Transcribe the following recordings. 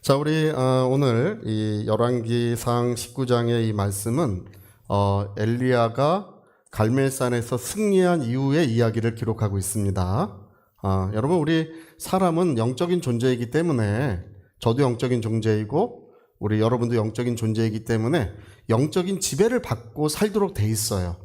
자, 우리 오늘 이 열왕기상 19장의 이 말씀은 엘리야가 갈멜산에서 승리한 이후의 이야기를 기록하고 있습니다. 여러분, 우리 사람은 영적인 존재이기 때문에, 저도 영적인 존재이고 우리 여러분도 영적인 존재이기 때문에 영적인 지배를 받고 살도록 돼 있어요.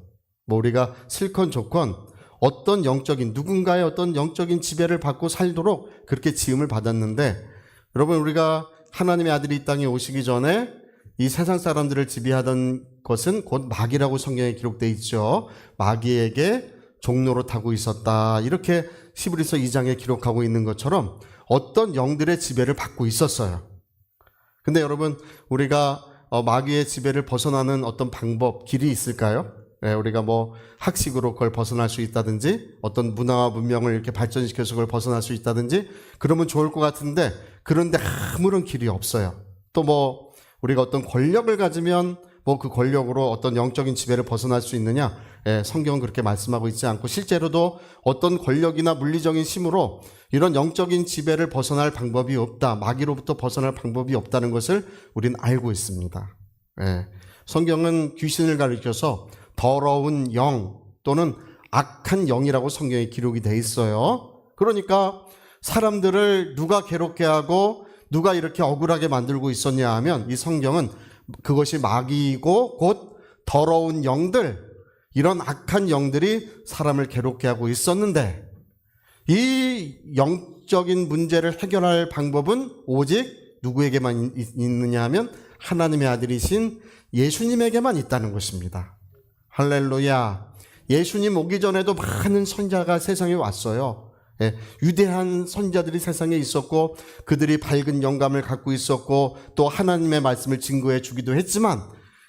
뭐 우리가 싫건 좋건 어떤 누군가의 어떤 영적인 지배를 받고 살도록 그렇게 지음을 받았는데, 여러분, 우리가 하나님의 아들이 이 땅에 오시기 전에 이 세상 사람들을 지배하던 것은 곧 마귀라고 성경에 기록되어 있죠. 마귀에게 종노릇하고 있었다, 이렇게 히브리서 2장에 기록하고 있는 것처럼 어떤 영들의 지배를 받고 있었어요. 근데 여러분, 우리가 마귀의 지배를 벗어나는 어떤 방법, 길이 있을까요? 우리가 뭐 학식으로 그걸 벗어날 수 있다든지, 어떤 문화와 문명을 이렇게 발전시켜서 그걸 벗어날 수 있다든지, 그러면 좋을 것 같은데, 그런데 아무런 길이 없어요. 또 뭐 우리가 어떤 권력을 가지면 뭐 그 권력으로 어떤 영적인 지배를 벗어날 수 있느냐? 성경은 그렇게 말씀하고 있지 않고, 실제로도 어떤 권력이나 물리적인 힘으로 이런 영적인 지배를 벗어날 방법이 없다, 마귀로부터 벗어날 방법이 없다는 것을 우리는 알고 있습니다. 성경은 귀신을 가리켜서 더러운 영 또는 악한 영이라고 성경에 기록이 돼 있어요. 그러니까 사람들을 누가 괴롭게 하고 누가 이렇게 억울하게 만들고 있었냐 하면, 이 성경은 그것이 마귀이고 곧 더러운 영들, 이런 악한 영들이 사람을 괴롭게 하고 있었는데, 이 영적인 문제를 해결할 방법은 오직 누구에게만 있느냐 하면 하나님의 아들이신 예수님에게만 있다는 것입니다. 할렐루야. 예수님 오기 전에도 많은 선자가 세상에 왔어요. 위대한 선자들이 세상에 있었고, 그들이 밝은 영감을 갖고 있었고, 또 하나님의 말씀을 증거해 주기도 했지만,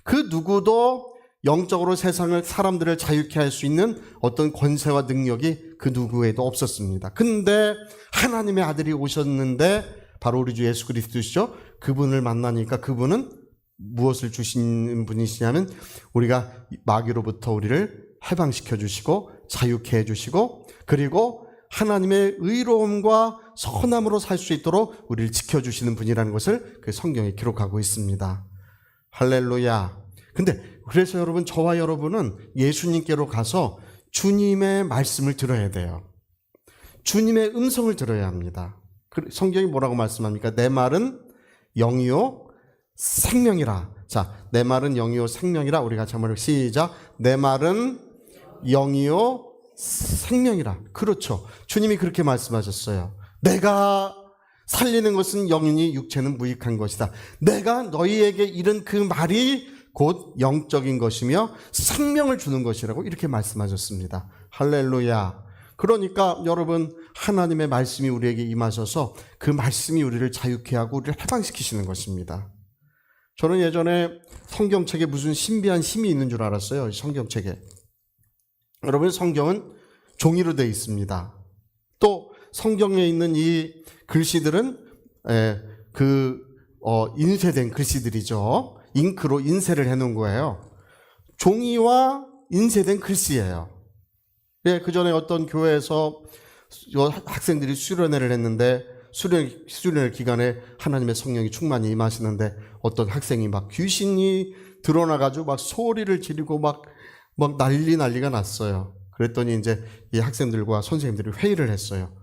그 누구도 영적으로 세상을, 사람들을 자유케 할 수 있는 어떤 권세와 능력이 그 누구에도 없었습니다. 근데 하나님의 아들이 오셨는데, 바로 우리 주 예수 그리스도시죠. 그분을 만나니까 그분은 무엇을 주시는 분이시냐면, 우리가 마귀로부터 우리를 해방시켜 주시고 자유케 해 주시고, 그리고 하나님의 의로움과 선함으로 살 수 있도록 우리를 지켜주시는 분이라는 것을 그 성경에 기록하고 있습니다. 할렐루야. 근데 그래서 여러분, 저와 여러분은 예수님께로 가서 주님의 말씀을 들어야 돼요. 주님의 음성을 들어야 합니다. 성경이 뭐라고 말씀합니까? 내 말은 영이요 생명이라. 자, 내 말은 영이요 생명이라. 우리 같이 한번 시작. 내 말은 영이요 생명이라. 그렇죠. 주님이 그렇게 말씀하셨어요. 내가 살리는 것은 영이니 육체는 무익한 것이다. 내가 너희에게 이른 그 말이 곧 영적인 것이며 생명을 주는 것이라고 이렇게 말씀하셨습니다. 할렐루야. 그러니까 여러분, 하나님의 말씀이 우리에게 임하셔서 그 말씀이 우리를 자유케 하고 우리를 해방시키시는 것입니다. 저는 예전에 성경책에 무슨 신비한 힘이 있는 줄 알았어요. 성경책에. 여러분, 성경은 종이로 되어 있습니다. 또 성경에 있는 이 글씨들은 인쇄된 글씨들이죠. 잉크로 인쇄를 해놓은 거예요. 종이와 인쇄된 글씨예요. 그 전에 어떤 교회에서 학생들이 수련회를 했는데, 수련회 기간에 하나님의 성령이 충만히 임하시는데, 어떤 학생이 막 귀신이 드러나가지고 막 소리를 지르고 막 난리가 났어요. 그랬더니 이제 이 학생들과 선생님들이 회의를 했어요.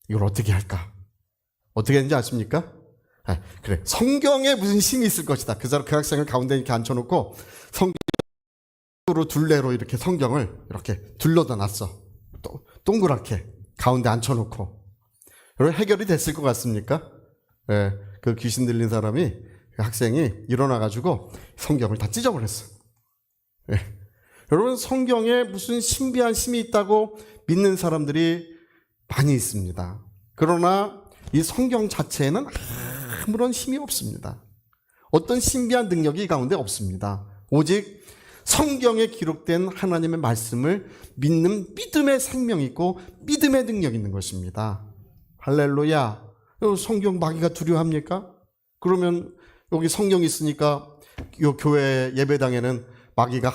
이걸 어떻게 할까? 어떻게 했는지 아십니까? 그래, 성경에 무슨 힘이 있을 것이다. 그 학생을 가운데 이렇게 앉혀놓고 성경으로 둘레로 이렇게 성경을 이렇게 둘러다 놨어. 동그랗게 가운데 앉혀놓고. 여러분, 해결이 됐을 것 같습니까? 그 귀신 들린 사람이, 그 학생이 일어나가지고 성경을 다 찢어버렸어. 여러분, 성경에 무슨 신비한 힘이 있다고 믿는 사람들이 많이 있습니다. 그러나 이 성경 자체에는 아무런 힘이 없습니다. 어떤 신비한 능력이 이 가운데 없습니다. 오직 성경에 기록된 하나님의 말씀을 믿는 믿음의 생명이 있고 믿음의 능력이 있는 것입니다. 할렐루야. 성경 마귀가 두려워합니까? 그러면 여기 성경이 있으니까 이 교회 예배당에는 마귀가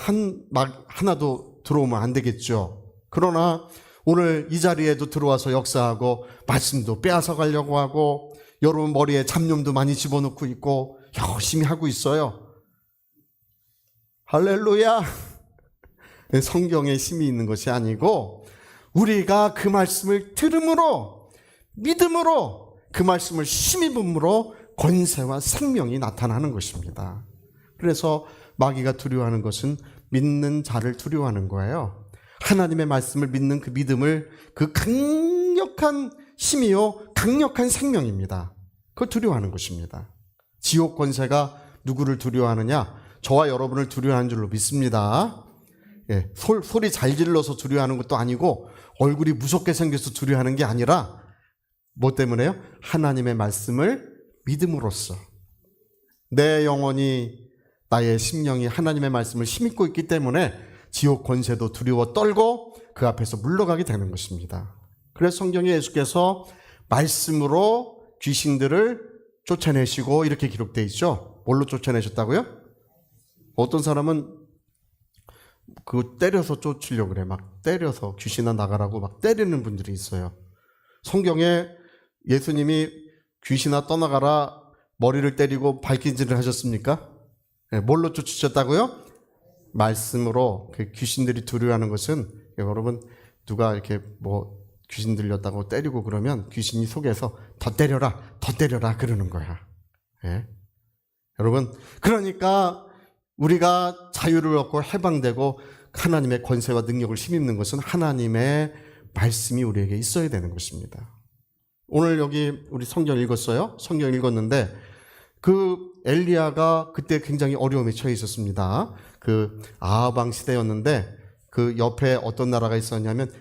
하나도 들어오면 안 되겠죠. 그러나 오늘 이 자리에도 들어와서 역사하고 말씀도 빼앗아 가려고 하고 여러분 머리에 잡념도 많이 집어넣고 있고 열심히 하고 있어요. 할렐루야. 성경에 힘이 있는 것이 아니고 우리가 그 말씀을 들음으로 믿음으로 그 말씀을 힘입음으로 권세와 생명이 나타나는 것입니다. 그래서 마귀가 두려워하는 것은 믿는 자를 두려워하는 거예요. 하나님의 말씀을 믿는 그 믿음을 그 강력한 힘이요 강력한 생명입니다. 그걸 두려워하는 것입니다. 지옥 권세가 누구를 두려워하느냐? 저와 여러분을 두려워하는 줄로 믿습니다. 예, 소리 잘 질러서 두려워하는 것도 아니고 얼굴이 무섭게 생겨서 두려워하는 게 아니라 뭐 때문에요? 하나님의 말씀을 믿음으로써 내 영혼이 나의 심령이 하나님의 말씀을 힘입고 있기 때문에 지옥 권세도 두려워 떨고 그 앞에서 물러가게 되는 것입니다. 그래서 성경에 예수께서 말씀으로 귀신들을 쫓아내시고 이렇게 기록되어 있죠. 뭘로 쫓아내셨다고요? 어떤 사람은 그 때려서 쫓으려고 그래. 막 때려서 귀신아 나가라고 막 때리는 분들이 있어요. 성경에 예수님이 귀신아 떠나가라 머리를 때리고 발길질을 하셨습니까? 네, 뭘로 쫓으셨다고요? 말씀으로. 그 귀신들이 두려워하는 것은 여러분 누가 이렇게 뭐 귀신 들렸다고 때리고 그러면 귀신이 속에서 더 때려라 그러는 거야. 네. 여러분 그러니까 우리가 자유를 얻고 해방되고 하나님의 권세와 능력을 힘입는 것은 하나님의 말씀이 우리에게 있어야 되는 것입니다. 오늘 여기 우리 성경 읽었어요. 성경 읽었는데 그 엘리야가 그때 굉장히 어려움에 처해 있었습니다. 그 아하방 시대였는데 그 옆에 어떤 나라가 있었냐면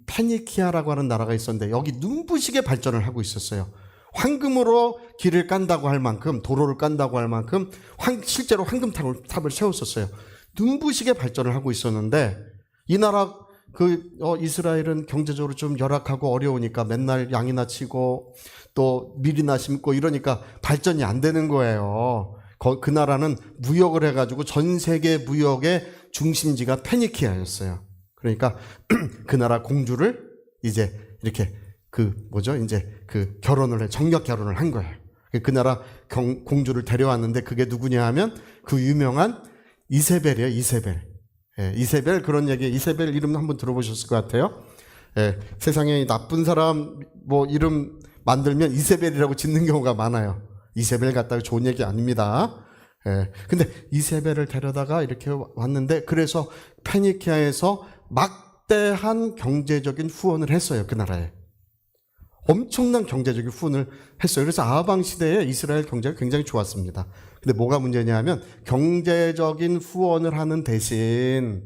페니키아라고 하는 나라가 있었는데 여기 눈부시게 발전을 하고 있었어요. 황금으로 길을 깐다고 할 만큼 도로를 깐다고 할 만큼 실제로 황금탑을 세웠었어요. 눈부시게 발전을 하고 있었는데 이 나라 이스라엘은 경제적으로 좀 열악하고 어려우니까 맨날 양이나 치고 또 밀이나 심고 이러니까 발전이 안 되는 거예요. 그 나라는 무역을 해가지고 전 세계 무역의 중심지가 페니키아였어요. 그러니까 그 나라 공주를 이제 이렇게 이제 정력 결혼을 한 거예요. 그 나라 공주를 데려왔는데 그게 누구냐 하면 그 유명한 이세벨이에요. 이세벨 그런 얘기, 이세벨 이름 한번 들어보셨을 것 같아요. 예, 세상에 나쁜 사람 이름 만들면 이세벨이라고 짓는 경우가 많아요. 이세벨 갖다가 좋은 얘기 아닙니다. 예, 근데 이세벨을 데려다가 이렇게 왔는데 그래서 페니키아에서 막대한 경제적인 후원을 했어요. 그 나라에. 엄청난 경제적인 후원을 했어요. 그래서 아하방 시대에 이스라엘 경제가 굉장히 좋았습니다. 근데 뭐가 문제냐 하면 경제적인 후원을 하는 대신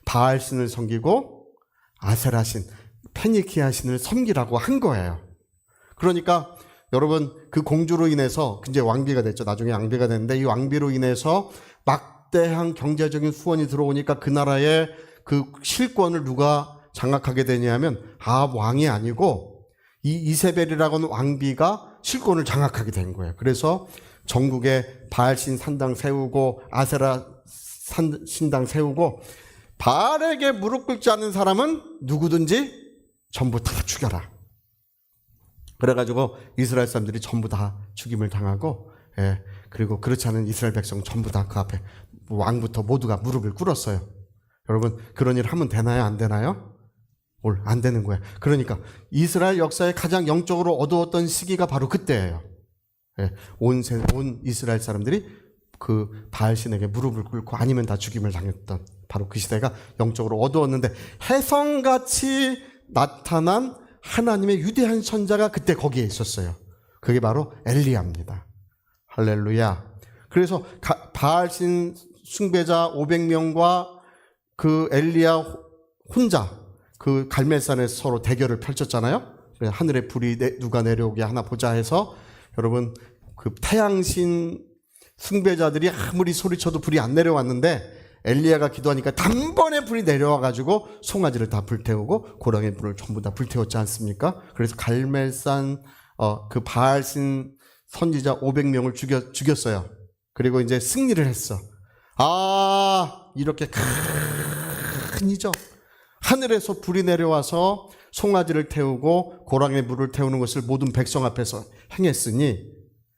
바알신을 섬기고 아세라신, 페니키아 신을 섬기라고 한 거예요. 그러니까 여러분 그 공주로 인해서 이제 왕비가 됐죠. 나중에 왕비가 됐는데 이 왕비로 인해서 막대한 경제적인 후원이 들어오니까 그 나라의 그 실권을 누가 장악하게 되냐면 아합 왕이 아니고 이 이세벨이라고 하는 왕비가 실권을 장악하게 된 거예요. 그래서 전국에 바알신 산당 세우고 아세라 신당 세우고 바알에게 무릎 꿇지 않는 사람은 누구든지 전부 다 죽여라. 그래가지고 이스라엘 사람들이 전부 다 죽임을 당하고 그리고 그렇지 않은 이스라엘 백성 전부 다 그 앞에 왕부터 모두가 무릎을 꿇었어요. 여러분 그런 일 하면 되나요? 안 되나요? 안 되는 거야. 그러니까 이스라엘 역사에 가장 영적으로 어두웠던 시기가 바로 그때예요. 온 이스라엘 사람들이 그 바알신에게 무릎을 꿇고 아니면 다 죽임을 당했던 바로 그 시대가 영적으로 어두웠는데 혜성같이 나타난 하나님의 위대한 선자가 그때 거기에 있었어요. 그게 바로 엘리야입니다. 할렐루야. 그래서 바알신 숭배자 500명과 그 엘리야 혼자 그 갈멜산에서 서로 대결을 펼쳤잖아요. 하늘에 불이 누가 내려오게 하나 보자 해서 여러분 그 태양신 숭배자들이 아무리 소리쳐도 불이 안 내려왔는데 엘리야가 기도하니까 단번에 불이 내려와가지고 송아지를 다 불태우고 고랑의 불을 전부 다 불태웠지 않습니까? 그래서 갈멜산 그 바알신 선지자 500명을 죽였어요. 그리고 이제 승리를 했어. 이렇게 큰 이적. 하늘에서 불이 내려와서 송아지를 태우고 고랑에 물을 태우는 것을 모든 백성 앞에서 행했으니,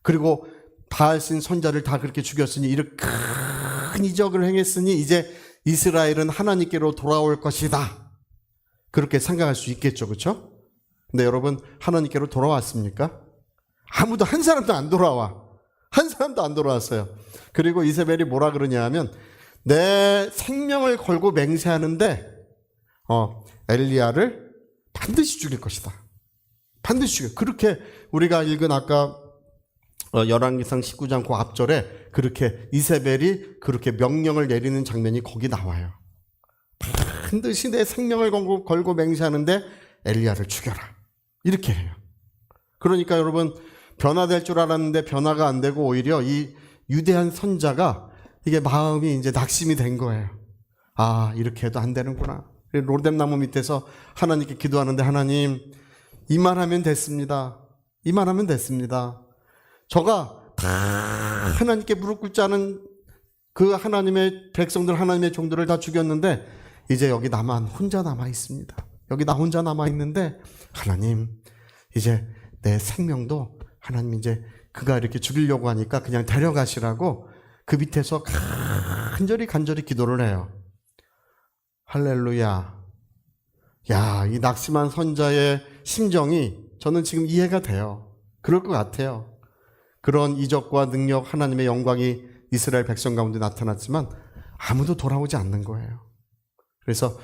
그리고 바알신 선자를 다 그렇게 죽였으니, 이렇게 큰 이적을 행했으니 이제 이스라엘은 하나님께로 돌아올 것이다, 그렇게 생각할 수 있겠죠. 그렇죠? 근데 여러분, 하나님께로 돌아왔습니까? 아무도, 한 사람도 안 돌아와. 한 사람도 안 돌아왔어요. 그리고 이세벨이 뭐라 그러냐 하면, 내 생명을 걸고 맹세하는데 엘리야를 반드시 죽일 것이다. 반드시 죽여. 그렇게 우리가 읽은 아까 열왕기상 19장 그 앞절에 그렇게 이세벨이 그렇게 명령을 내리는 장면이 거기 나와요. 반드시 내 생명을 걸고 맹세하는데 엘리야를 죽여라, 이렇게 해요. 그러니까 여러분, 변화될 줄 알았는데 변화가 안 되고 오히려 이 유대한 선자가 이게 마음이 이제 낙심이 된 거예요. 아, 이렇게 해도 안 되는구나. 로뎀나무 밑에서 하나님께 기도하는데, 하나님, 이만하면 됐습니다. 이만하면 됐습니다. 저가 다 하나님께 무릎 꿇지 않은 그 하나님의 백성들, 하나님의 종들을 다 죽였는데 이제 여기 나만 혼자 남아 있습니다. 여기 나 혼자 남아 있는데, 하나님, 이제 내 생명도 하나님 이제 그가 이렇게 죽이려고 하니까 그냥 데려가시라고 그 밑에서 간절히 기도를 해요. 할렐루야. 야, 이 낙심한 선자의 심정이 저는 지금 이해가 돼요. 그럴 것 같아요. 그런 이적과 능력, 하나님의 영광이 이스라엘 백성 가운데 나타났지만 아무도 돌아오지 않는 거예요. 그래서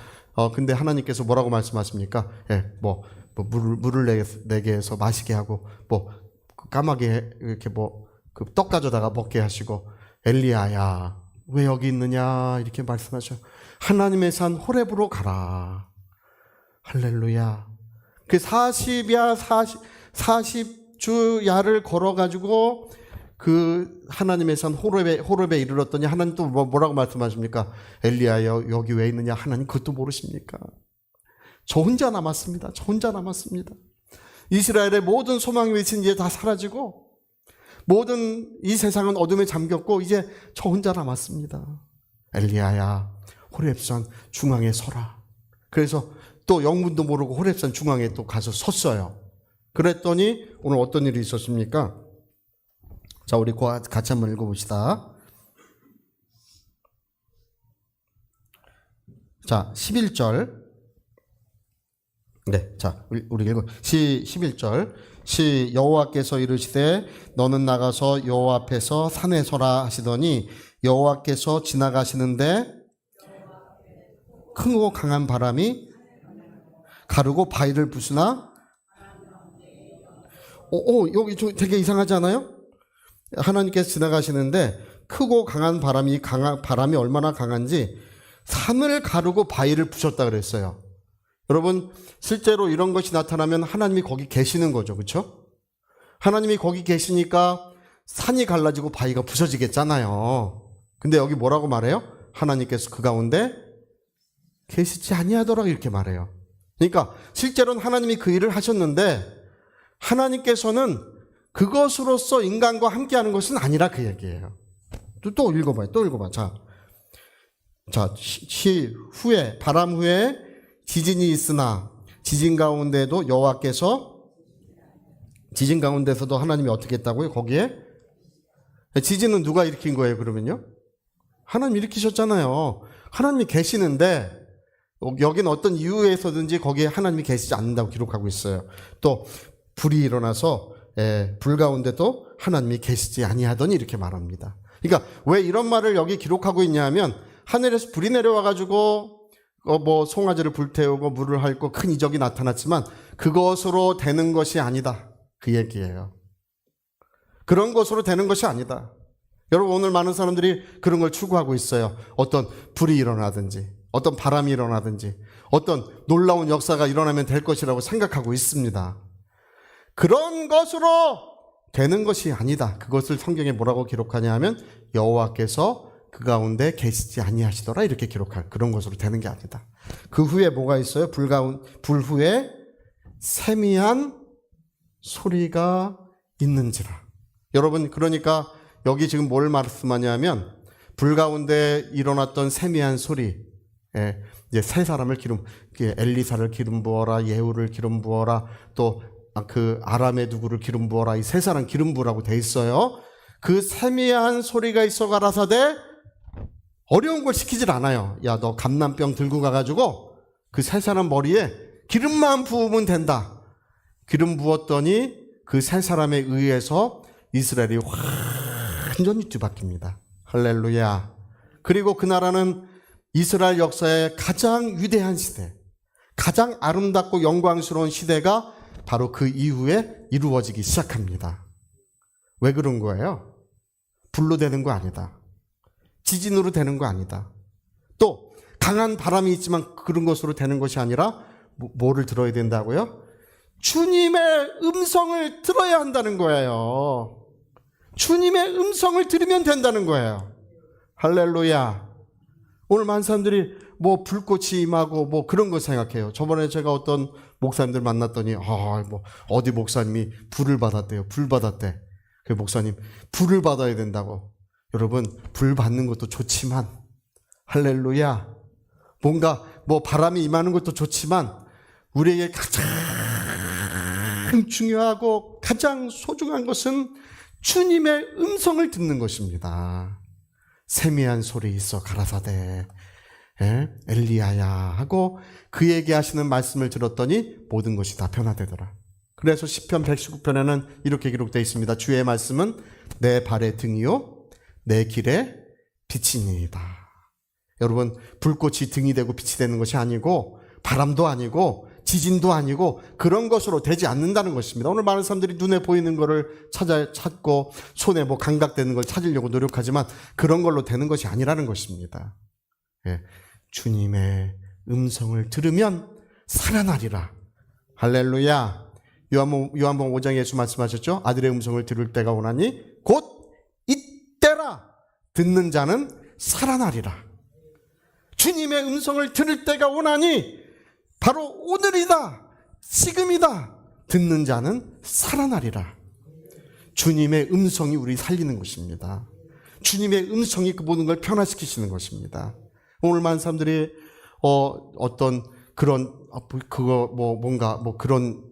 근데 하나님께서 뭐라고 말씀하십니까? 물을 내게 해서 마시게 하고, 까마귀 이렇게 그 떡 가져다가 먹게 하시고, 엘리야야, 왜 여기 있느냐, 이렇게 말씀하셔. 하나님의 산 호렙으로 가라. 할렐루야. 그 40주야를 걸어가지고 그 하나님의 산 호렙에 이르렀더니 하나님 또 뭐라고 말씀하십니까? 엘리야야, 여기 왜 있느냐? 하나님 그것도 모르십니까? 저 혼자 남았습니다. 저 혼자 남았습니다. 이스라엘의 모든 소망의 위치는 이제 다 사라지고, 모든 이 세상은 어둠에 잠겼고 이제 저 혼자 남았습니다. 엘리야야, 호렙산 중앙에 서라. 그래서 또 영문도 모르고 호렙산 중앙에 또 가서 섰어요. 그랬더니 오늘 어떤 일이 있었습니까? 자, 우리 같이 한번 읽어봅시다. 자, 11절. 네, 자, 우리 읽어. 11절. 여호와께서 이르시되 너는 나가서 여호와 앞에서 산에 서라 하시더니, 여호와께서 지나가시는데 크고 강한 바람이 가르고 바위를 부수나. 여기 좀 되게 이상하지 않아요? 하나님께서 지나가시는데 크고 강한 바람이 얼마나 강한지 산을 가르고 바위를 부셨다 그랬어요. 여러분, 실제로 이런 것이 나타나면 하나님이 거기 계시는 거죠. 그렇죠? 하나님이 거기 계시니까 산이 갈라지고 바위가 부서지겠잖아요. 근데 여기 뭐라고 말해요? 하나님께서 그 가운데 계시지 아니하더라, 이렇게 말해요. 그러니까 실제로는 하나님이 그 일을 하셨는데 하나님께서는 그것으로서 인간과 함께하는 것은 아니라 그 얘기예요. 또 읽어봐요. 자, 바람 후에 지진이 있으나 지진 가운데서도 하나님이 어떻게 했다고요? 거기에 지진은 누가 일으킨 거예요? 그러면요, 하나님 일으키셨잖아요. 하나님이 계시는데 여기는 어떤 이유에서든지 거기에 하나님이 계시지 않는다고 기록하고 있어요. 또 불이 일어나서 불 가운데도 하나님이 계시지 아니하더니 이렇게 말합니다. 그러니까 왜 이런 말을 여기 기록하고 있냐면, 하늘에서 불이 내려와가지고 송아지를 불태우고 물을 핥고 큰 이적이 나타났지만 그것으로 되는 것이 아니다, 그 얘기예요. 그런 것으로 되는 것이 아니다. 여러분, 오늘 많은 사람들이 그런 걸 추구하고 있어요. 어떤 불이 일어나든지 어떤 바람이 일어나든지 어떤 놀라운 역사가 일어나면 될 것이라고 생각하고 있습니다. 그런 것으로 되는 것이 아니다. 그것을 성경에 뭐라고 기록하냐 하면, 여호와께서 그 가운데 계시지 아니하시더라, 이렇게 기록할 그런 것으로 되는 게 아니다. 그 후에 뭐가 있어요? 불 후에 세미한 소리가 있는지라. 여러분, 그러니까 여기 지금 뭘 말씀하냐면, 불 가운데 일어났던 세미한 소리, 이제 세 사람을 엘리사를 기름 부어라, 예후를 기름 부어라, 또 그 아람의 누구를 기름 부어라. 이 세 사람 기름 부으라고 돼 있어요. 그 세미한 소리가 있어 가라사대 어려운 걸 시키질 않아요. 야, 너 감람병 들고 가가지고 그 세 사람 머리에 기름만 부으면 된다. 기름 부었더니 그 세 사람에 의해서 이스라엘이 완전히 뒤바뀝니다. 할렐루야. 그리고 그 나라는 이스라엘 역사의 가장 위대한 시대, 가장 아름답고 영광스러운 시대가 바로 그 이후에 이루어지기 시작합니다. 왜 그런 거예요? 불로 되는 거 아니다. 지진으로 되는 거 아니다. 또 강한 바람이 있지만 그런 것으로 되는 것이 아니라 뭐를 들어야 된다고요? 주님의 음성을 들어야 한다는 거예요. 주님의 음성을 들으면 된다는 거예요. 할렐루야. 오늘 많은 사람들이 뭐 불꽃이 임하고 뭐 그런 거 생각해요. 저번에 제가 어떤 목사님들 만났더니 뭐 어디 목사님이 불을 받았대요. 불 받았대. 그 목사님 불을 받아야 된다고. 여러분 불 받는 것도 좋지만 할렐루야. 뭔가 뭐 바람이 임하는 것도 좋지만 우리에게 가장 중요하고 가장 소중한 것은 주님의 음성을 듣는 것입니다. 세미한 소리 있어 가라사대 엘리야야 하고 그에게 하시는 말씀을 들었더니 모든 것이 다 변화되더라. 그래서 시편 119편에는 이렇게 기록되어 있습니다. 주의 말씀은 내 발의 등이요 내 길에 빛이니이다. 여러분 불꽃이 등이 되고 빛이 되는 것이 아니고 바람도 아니고 지진도 아니고 그런 것으로 되지 않는다는 것입니다. 오늘 많은 사람들이 눈에 보이는 것을 찾고 손에 뭐 감각되는 걸 찾으려고 노력하지만 그런 걸로 되는 것이 아니라는 것입니다. 예, 주님의 음성을 들으면 살아나리라. 할렐루야. 요한복음 5장에 예수 말씀하셨죠? 아들의 음성을 들을 때가 오나니 곧 이때라. 듣는 자는 살아나리라. 주님의 음성을 들을 때가 오나니 바로 오늘이다. 지금이다. 듣는 자는 살아나리라. 주님의 음성이 우리 살리는 것입니다. 주님의 음성이 그 모든 걸 변화시키시는 것입니다. 오늘 많은 사람들이 어떤 그런 그거 뭔가 그런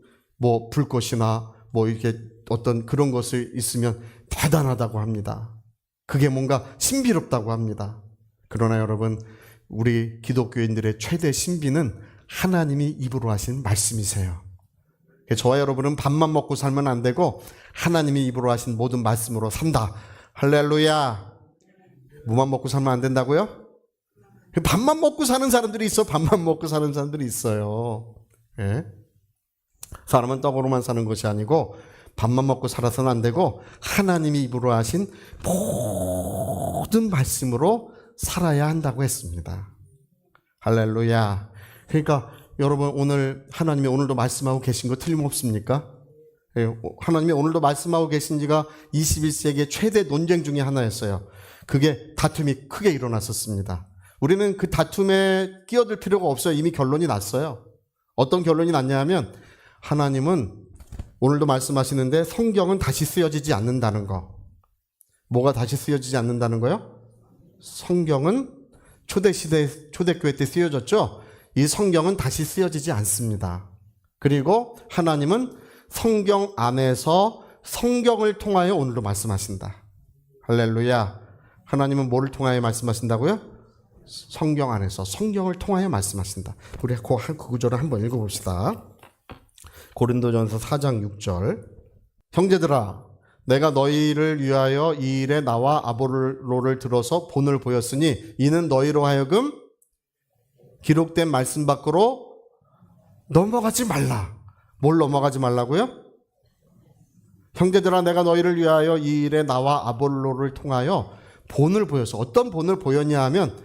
불꽃이나 이렇게 어떤 그런 것이 있으면 대단하다고 합니다. 그게 뭔가 신비롭다고 합니다. 그러나 여러분 우리 기독교인들의 최대 신비는 하나님이 입으로 하신 말씀이세요. 저와 여러분은 밥만 먹고 살면 안 되고 하나님이 입으로 하신 모든 말씀으로 산다. 할렐루야. 무만 먹고 살면 안 된다고요? 밥만 먹고 사는 사람들이 있어. 밥만 먹고 사는 사람들이 있어요. 예? 사람은 떡으로만 사는 것이 아니고 밥만 먹고 살아서는 안 되고 하나님이 입으로 하신 모든 말씀으로 살아야 한다고 했습니다. 할렐루야. 그러니까 여러분 오늘 하나님이 오늘도 말씀하고 계신 거 틀림없습니까? 하나님이 오늘도 말씀하고 계신 지가 21세기의 최대 논쟁 중에 하나였어요. 그게 다툼이 크게 일어났었습니다. 우리는 그 다툼에 끼어들 필요가 없어요. 이미 결론이 났어요. 어떤 결론이 났냐 하면 하나님은 오늘도 말씀하시는데 성경은 다시 쓰여지지 않는다는 거. 뭐가 다시 쓰여지지 않는다는 거요? 성경은 초대교회 때 쓰여졌죠? 이 성경은 다시 쓰여지지 않습니다. 그리고 하나님은 성경 안에서 성경을 통하여 오늘도 말씀하신다. 할렐루야. 하나님은 뭐를 통하여 말씀하신다고요? 성경 안에서 성경을 통하여 말씀하신다. 우리 그 구절을 한번 읽어봅시다. 고린도전서 4장 6절. 형제들아 내가 너희를 위하여 이 일에 나와 아볼로를 들어서 본을 보였으니 이는 너희로 하여금 기록된 말씀 밖으로 넘어가지 말라. 뭘 넘어가지 말라고요? 형제들아 내가 너희를 위하여 이 일에 나와 아볼로를 통하여 본을 보여서 어떤 본을 보였냐 하면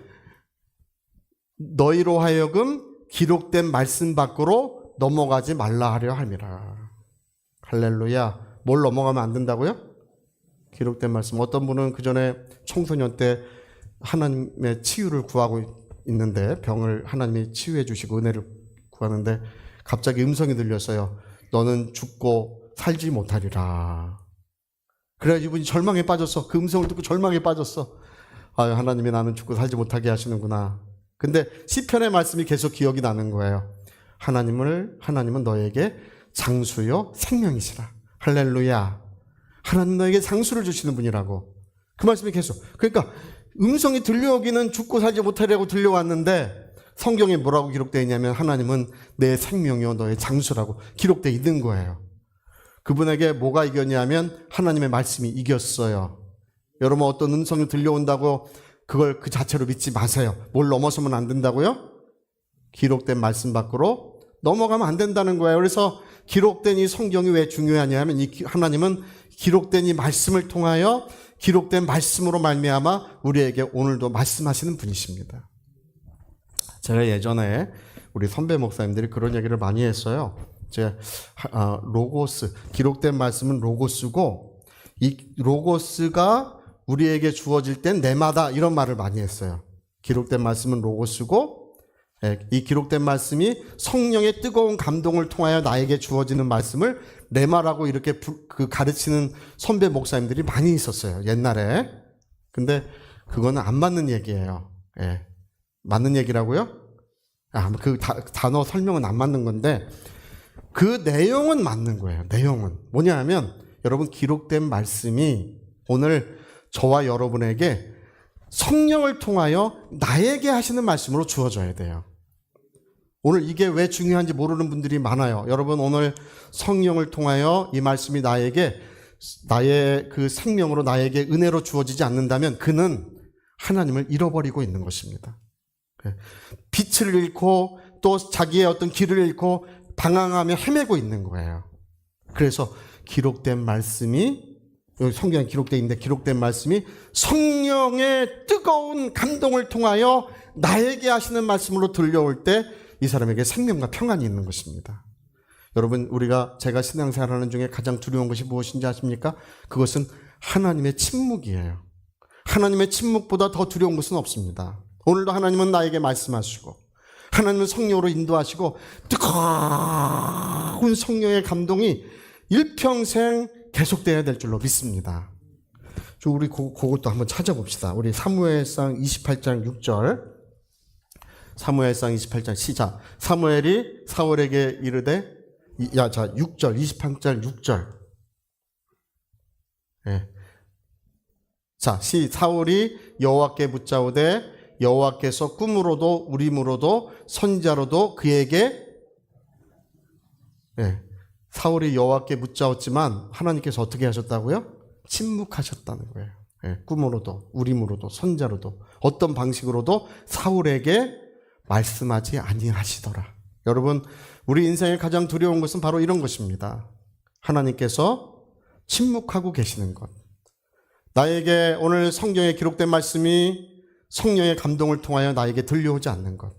너희로 하여금 기록된 말씀 밖으로 넘어가지 말라 하려 함이라. 할렐루야. 뭘 넘어가면 안 된다고요? 기록된 말씀. 어떤 분은 그 전에 청소년 때 하나님의 치유를 구하고 있는데 병을 하나님이 치유해 주시고 은혜를 구하는데 갑자기 음성이 들렸어요. 너는 죽고 살지 못하리라. 그래 이분이 절망에 빠졌어. 그 음성을 듣고 절망에 빠졌어. 아 하나님이 나는 죽고 살지 못하게 하시는구나. 근데 시편의 말씀이 계속 기억이 나는 거예요. 하나님은 너에게 장수요 생명이시라. 할렐루야. 하나님 너에게 장수를 주시는 분이라고. 그 말씀이 계속. 그러니까 음성이 들려오기는 죽고 살지 못하려고 들려왔는데 성경에 뭐라고 기록되어 있냐면 하나님은 내 생명이요 너의 장수라고 기록되어 있는 거예요. 그분에게 뭐가 이겼냐면 하나님의 말씀이 이겼어요. 여러분 어떤 음성이 들려온다고 그걸 그 자체로 믿지 마세요. 뭘 넘어서면 안 된다고요? 기록된 말씀 밖으로 넘어가면 안 된다는 거예요. 그래서 기록된 이 성경이 왜 중요하냐 하면 하나님은 기록된 이 말씀을 통하여 기록된 말씀으로 말미암아 우리에게 오늘도 말씀하시는 분이십니다. 제가 예전에 우리 선배 목사님들이 그런 얘기를 많이 했어요. 로고스, 기록된 말씀은 로고스고 이 로고스가 우리에게 주어질 땐 내마다 이런 말을 많이 했어요. 기록된 말씀은 로고스고 이 기록된 말씀이 성령의 뜨거운 감동을 통하여 나에게 주어지는 말씀을 레마라고 이렇게 가르치는 선배 목사님들이 많이 있었어요. 옛날에. 근데 그거는 안 맞는 얘기예요. 예. 맞는 얘기라고요? 그 단어 설명은 안 맞는 건데 그 내용은 맞는 거예요. 내용은. 뭐냐 하면 여러분 기록된 말씀이 오늘 저와 여러분에게 성령을 통하여 나에게 하시는 말씀으로 주어져야 돼요. 오늘 이게 왜 중요한지 모르는 분들이 많아요. 여러분 오늘 성령을 통하여 이 말씀이 나의 그 생명으로 나에게 은혜로 주어지지 않는다면 그는 하나님을 잃어버리고 있는 것입니다. 빛을 잃고 또 자기의 어떤 길을 잃고 방황하며 헤매고 있는 거예요. 그래서 기록된 말씀이 여기 성경에 기록되어 있는데 기록된 말씀이 성령의 뜨거운 감동을 통하여 나에게 하시는 말씀으로 들려올 때 이 사람에게 생명과 평안이 있는 것입니다. 여러분 제가 신앙생활하는 중에 가장 두려운 것이 무엇인지 아십니까? 그것은 하나님의 침묵이에요. 하나님의 침묵보다 더 두려운 것은 없습니다. 오늘도 하나님은 나에게 말씀하시고 하나님은 성령으로 인도하시고 뜨거운 성령의 감동이 일평생 계속돼야 될 줄로 믿습니다. 우리 그것도 한번 찾아봅시다. 우리 사무엘상 28장 6절. 사무엘상 28장 시작. 사무엘이 사울에게 이르되 6절 28장 6절. 예. 사울이 여호와께 묻자오되 여호와께서 꿈으로도 우림으로도 선지자로도 그에게 사울이 여호와께 묻자었지만 하나님께서 어떻게 하셨다고요? 침묵하셨다는 거예요. 꿈으로도 우림으로도 선지자로도 어떤 방식으로도 사울에게 말씀하지 아니하시더라. 여러분 우리 인생에 가장 두려운 것은 바로 이런 것입니다. 하나님께서 침묵하고 계시는 것. 나에게 오늘 성경에 기록된 말씀이 성령의 감동을 통하여 나에게 들려오지 않는 것.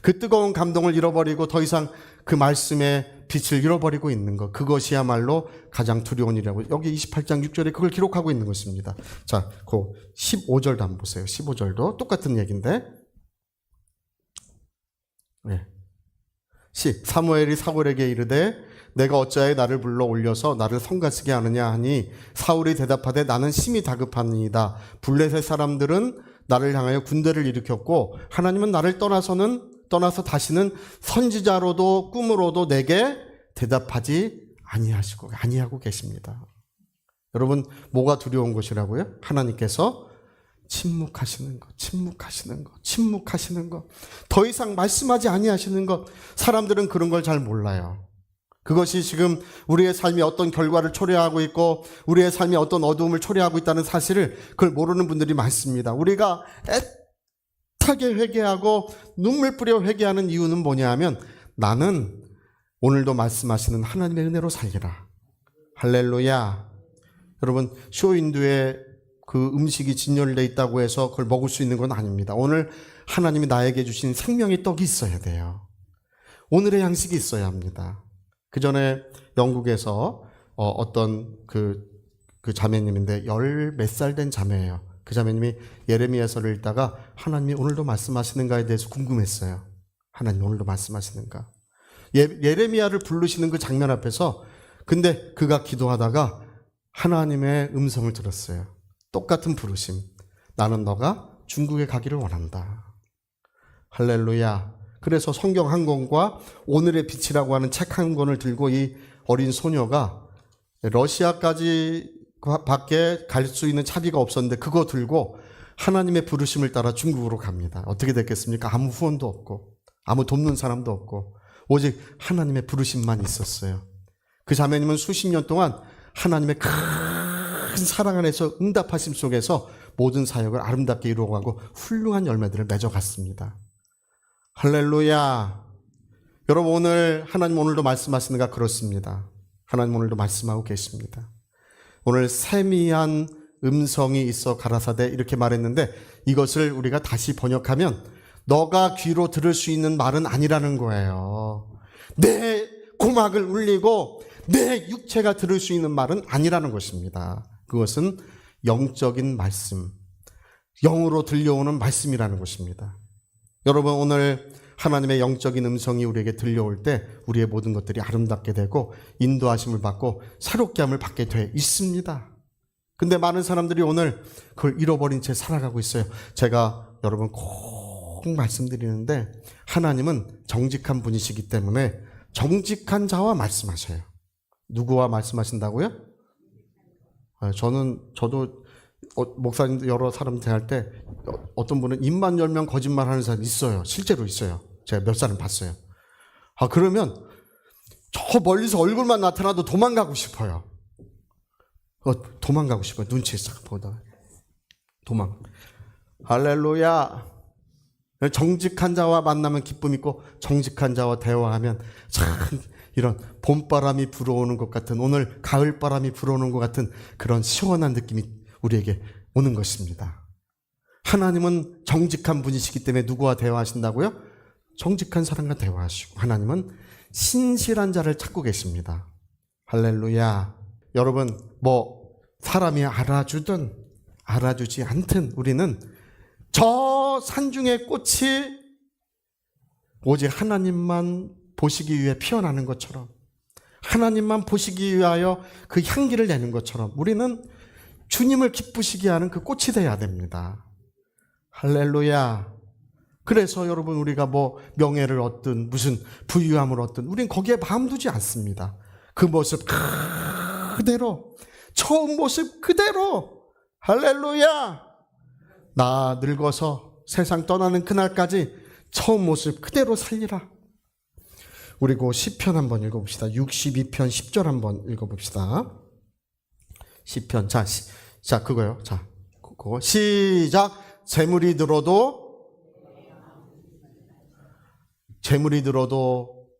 그 뜨거운 감동을 잃어버리고 더 이상 그 말씀의 빛을 잃어버리고 있는 것. 그것이야말로 가장 두려운 일이라고. 여기 28장 6절에 그걸 기록하고 있는 것입니다. 그 15절도 한번 보세요. 15절도 똑같은 얘기인데. 사무엘이 사울에게 이르되 내가 어찌하여 나를 불러 올려서 나를 성가시게 하느냐 하니 사울이 대답하되 나는 심히 다급하니이다. 블레셋 사람들은 나를 향하여 군대를 일으켰고 하나님은 나를 떠나서 다시는 선지자로도 꿈으로도 내게 대답하지 아니하고 계십니다. 여러분 뭐가 두려운 것이라고요? 하나님께서 침묵하시는 것. 더 이상 말씀하지 아니하시는 것. 사람들은 그런 걸 잘 몰라요. 그것이 지금 우리의 삶이 어떤 결과를 초래하고 있고 우리의 삶이 어떤 어두움을 초래하고 있다는 사실을 그걸 모르는 분들이 많습니다. 우리가 애타게 회개하고 눈물 뿌려 회개하는 이유는 뭐냐 하면 나는 오늘도 말씀하시는 하나님의 은혜로 살리라. 할렐루야. 여러분 쇼윈도에 그 음식이 진열되어 있다고 해서 그걸 먹을 수 있는 건 아닙니다. 오늘 하나님이 나에게 주신 생명의 떡이 있어야 돼요. 오늘의 양식이 있어야 합니다. 그 전에 영국에서 어떤 그 자매님인데 10몇 살 된 자매예요. 그 자매님이 예레미야서를 읽다가 하나님이 오늘도 말씀하시는가에 대해서 궁금했어요. 하나님 오늘도 말씀하시는가. 예레미야를 부르시는 그 장면 앞에서 근데 그가 기도하다가 하나님의 음성을 들었어요. 똑같은 부르심. 나는 너가 중국에 가기를 원한다. 할렐루야. 그래서 성경 한 권과 오늘의 빛이라고 하는 책 한 권을 들고 이 어린 소녀가 러시아까지 밖에 갈 수 있는 차비가 없었는데 그거 들고 하나님의 부르심을 따라 중국으로 갑니다. 어떻게 됐겠습니까? 아무 후원도 없고 아무 돕는 사람도 없고 오직 하나님의 부르심만 있었어요. 그 자매님은 수십 년 동안 하나님의 큰 사랑 안에서 응답하심 속에서 모든 사역을 아름답게 이루어가고 훌륭한 열매들을 맺어갔습니다. 할렐루야. 여러분, 오늘 하나님 오늘도 말씀하시는가? 그렇습니다. 하나님 오늘도 말씀하고 계십니다. 오늘 세미한 음성이 있어 가라사대 이렇게 말했는데 이것을 우리가 다시 번역하면 너가 귀로 들을 수 있는 말은 아니라는 거예요. 내 고막을 울리고 내 육체가 들을 수 있는 말은 아니라는 것입니다. 그것은 영적인 말씀, 영으로 들려오는 말씀이라는 것입니다. 여러분, 오늘 하나님의 영적인 음성이 우리에게 들려올 때 우리의 모든 것들이 아름답게 되고 인도하심을 받고 새롭게 함을 받게 돼 있습니다. 근데 많은 사람들이 오늘 그걸 잃어버린 채 살아가고 있어요. 제가 여러분 꼭 말씀드리는데 하나님은 정직한 분이시기 때문에 정직한 자와 말씀하셔요. 누구와 말씀하신다고요? 저도 목사님도 여러 사람 대할 때 어떤 분은 입만 열면 거짓말하는 사람이 있어요. 실제로 있어요. 제가 몇 사람 봤어요. 그러면 저 멀리서 얼굴만 나타나도 도망가고 싶어요. 도망가고 싶어요. 눈치 싹 보다 도망. 할렐루야. 정직한 자와 만나면 기쁨 있고 정직한 자와 대화하면 참 이런 봄바람이 불어오는 것 같은, 오늘 가을바람이 불어오는 것 같은 그런 시원한 느낌이 우리에게 오는 것입니다. 하나님은 정직한 분이시기 때문에 누구와 대화하신다고요? 정직한 사람과 대화하시고 하나님은 신실한 자를 찾고 계십니다. 할렐루야. 여러분, 사람이 알아주든 알아주지 않든 우리는 저 산중의 꽃이 오직 하나님만 보시기 위해 피어나는 것처럼, 하나님만 보시기 위하여 그 향기를 내는 것처럼 우리는 주님을 기쁘시게 하는 그 꽃이 돼야 됩니다. 할렐루야. 그래서 여러분, 우리가 명예를 얻든 무슨 부유함을 얻든 우린 거기에 마음 두지 않습니다. 그 모습 그대로, 처음 모습 그대로. 할렐루야. 나 늙어서 세상 떠나는 그날까지 처음 모습 그대로 살리라. 우리 그 시편 한번 읽어봅시다. 62편 10절 한번 읽어봅시다. 시편. 자, 그거요. 자, 그거 시작. 재물이 들어도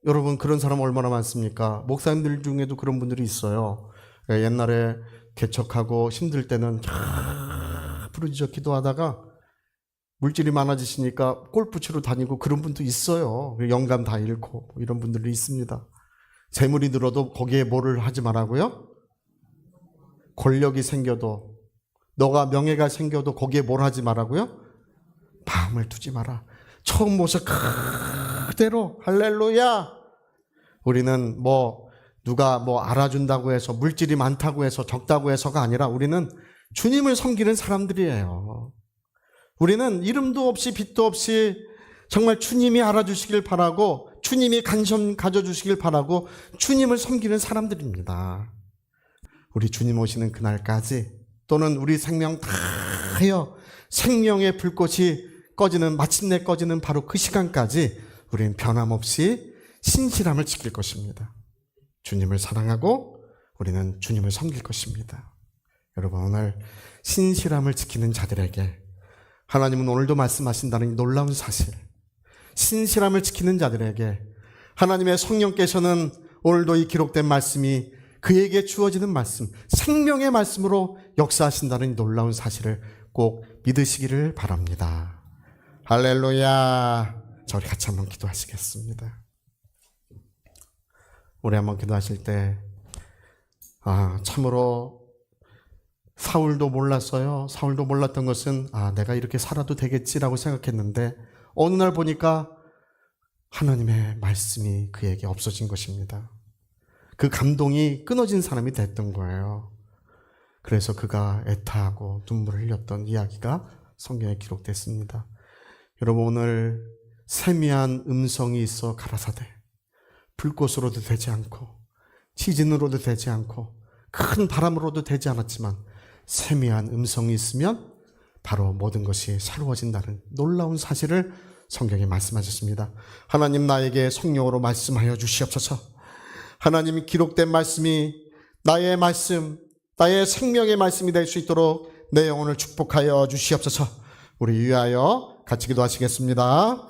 여러분, 그런 사람 얼마나 많습니까? 목사님들 중에도 그런 분들이 있어요. 옛날에 개척하고 힘들 때는 부르짖어 기도하다가 물질이 많아지시니까 골프 치러 다니고 그런 분도 있어요. 영감 다 잃고 이런 분들이 있습니다. 재물이 들어도 거기에 뭐를 하지 말라고요? 권력이 생겨도, 너가 명예가 생겨도 거기에 뭘 하지 말라고요? 마음을 두지 마라. 처음 모습 그대로. 할렐루야. 우리는 누가 알아준다고 해서, 물질이 많다고 해서, 적다고 해서가 아니라 우리는 주님을 섬기는 사람들이에요. 우리는 이름도 없이 빛도 없이 정말 주님이 알아주시길 바라고, 주님이 관심 가져주시길 바라고 주님을 섬기는 사람들입니다. 우리 주님 오시는 그날까지, 또는 우리 생명 다하여 생명의 불꽃이 마침내 꺼지는 바로 그 시간까지 우리는 변함없이 신실함을 지킬 것입니다. 주님을 사랑하고 우리는 주님을 섬길 것입니다. 여러분, 오늘 신실함을 지키는 자들에게 하나님은 오늘도 말씀하신다는 놀라운 사실, 신실함을 지키는 자들에게 하나님의 성령께서는 오늘도 이 기록된 말씀이 그에게 주어지는 말씀, 생명의 말씀으로 역사하신다는 놀라운 사실을 꼭 믿으시기를 바랍니다. 할렐루야. 자, 우리 같이 한번 기도하시겠습니다. 우리 한번 기도하실 때 참으로 사울도 몰랐어요. 사울도 몰랐던 것은 내가 이렇게 살아도 되겠지라고 생각했는데 어느 날 보니까 하나님의 말씀이 그에게 없어진 것입니다. 그 감동이 끊어진 사람이 됐던 거예요. 그래서 그가 애타하고 눈물을 흘렸던 이야기가 성경에 기록됐습니다. 여러분, 오늘 세미한 음성이 있어 가라사대 불꽃으로도 되지 않고 지진으로도 되지 않고 큰 바람으로도 되지 않았지만 세미한 음성이 있으면 바로 모든 것이 새로워진다는 놀라운 사실을 성경에 말씀하셨습니다. 하나님 나에게 성령으로 말씀하여 주시옵소서. 하나님 기록된 말씀이 나의 말씀, 나의 생명의 말씀이 될 수 있도록 내 영혼을 축복하여 주시옵소서. 우리 위하여 같이 기도하시겠습니다.